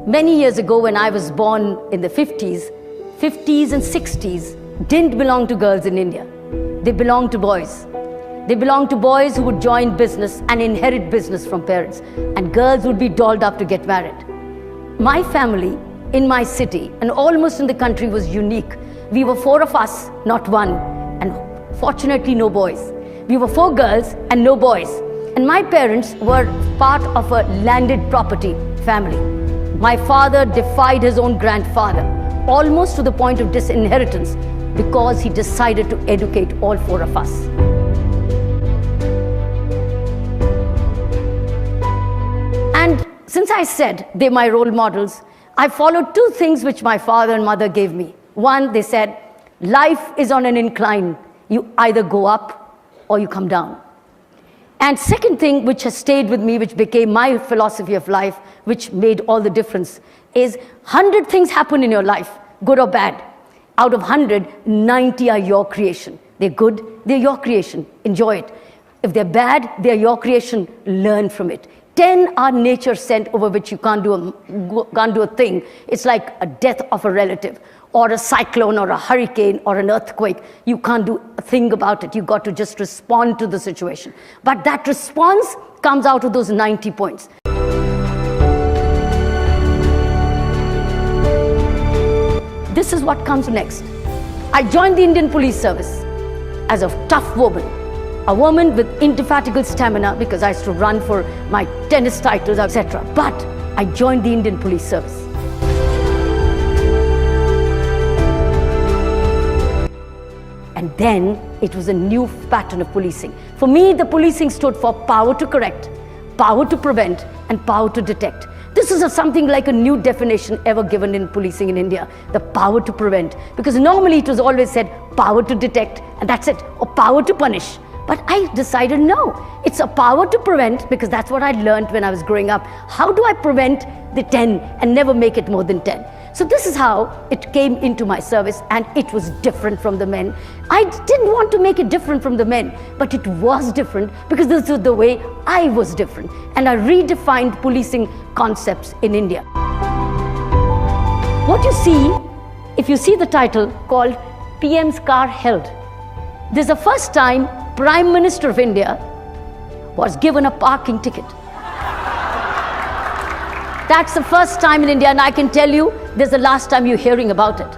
Many years ago, when I was born in the 50s and 60s didn't belong to girls in India. They belonged to boys. They belonged to boys who would join business and inherit business from parents, and girls would be dolled up to get married. My family in my city and almost in the country was unique. We were 4 of us, not one, and fortunately no boys. We were 4 girls and no boys. And my parents were part of a landed property family. My father defied his own grandfather, almost to the point of disinheritance, because he decided to educate all 4 of us. And since I said they're my role models, I followed 2 things which my father and mother gave me. One, they said, life is on an incline. You either go up or you come down. And second thing which has stayed with me, which became my philosophy of life, which made all the difference, is 100 things happen in your life, good or bad. Out of 100, 90 are your creation. They're good, they're your creation. Enjoy it. If they're bad, they're your creation. Learn from it. 10 are nature sent, over which you can't do a thing. It's like a death of a relative, or a cyclone, or a hurricane, or an earthquake. You can't do a thing about it. You've got to just respond to the situation. But that response comes out of those 90 points. This is what comes next. I joined the Indian Police Service as a tough woman, a woman with indefatigable stamina, because I used to run for my tennis titles, etc. But I joined the Indian Police Service. And then it was a new pattern of policing. For me, the policing stood for power to correct, power to prevent, and power to detect. This is something like a new definition ever given in policing in India, the power to prevent. Because normally it was always said power to detect, and that's it, or power to punish. But I decided no, it's a power to prevent, because that's what I learned when I was growing up. How do I prevent the 10 and never make it more than 10? So this is how it came into my service, and it was different from the men. I didn't want to make it different from the men, but it was different because this was the way I was different. And I redefined policing concepts in India. What you see, if you see the title called PM's Car Held, this is the first time Prime Minister of India was given a parking ticket. That's the first time in India, and I can tell you, this is the last time you're hearing about it.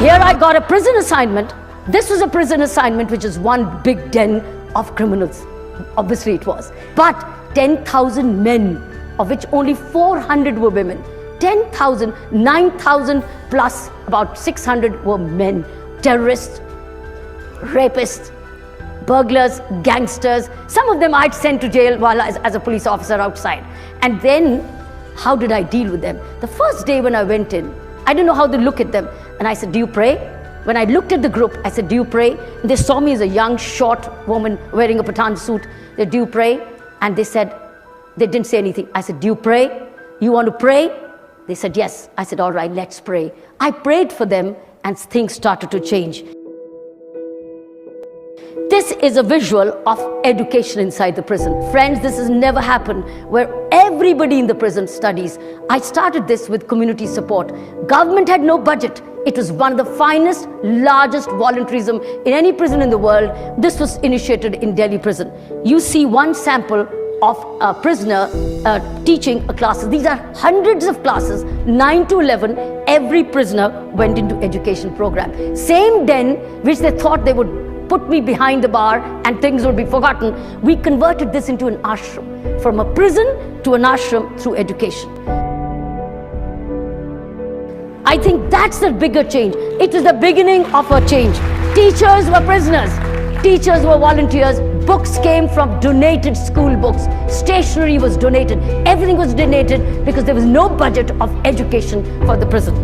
Here I got a prison assignment. This was a prison assignment, which is one big den of criminals. Obviously it was. But 10,000 men, of which only 400 were women. 10,000, 9,000 plus about 600 were men. Terrorists, rapists, burglars, gangsters. Some of them I'd sent to jail while as a police officer outside. And then, how did I deal with them? The first day when I went in, I didn't know how to look at them. And I said, do you pray? When I looked at the group, I said, do you pray? And they saw me as a young, short woman wearing a Pathan suit. They said, do you pray? And they said, they didn't say anything. I said, do you pray? You want to pray? They said, yes. I said, all right, let's pray. I prayed for them, and things started to change. This is a visual of education inside the prison. Friends, this has never happened where everybody in the prison studies. I started this with community support. Government had no budget. It was one of the finest, largest volunteerism in any prison in the world. This was initiated in Delhi prison. You see one sample of a prisoner teaching a class. These are hundreds of classes, 9 to 11. Every prisoner went into education program. Same den which they thought they would put me behind the bar and things would be forgotten. We converted this into an ashram, from a prison to an ashram through education. I think that's the bigger change. It was the beginning of a change. Teachers were prisoners. Teachers were volunteers. Books came from donated school books. Stationery was donated. Everything was donated because there was no budget of education for the prison.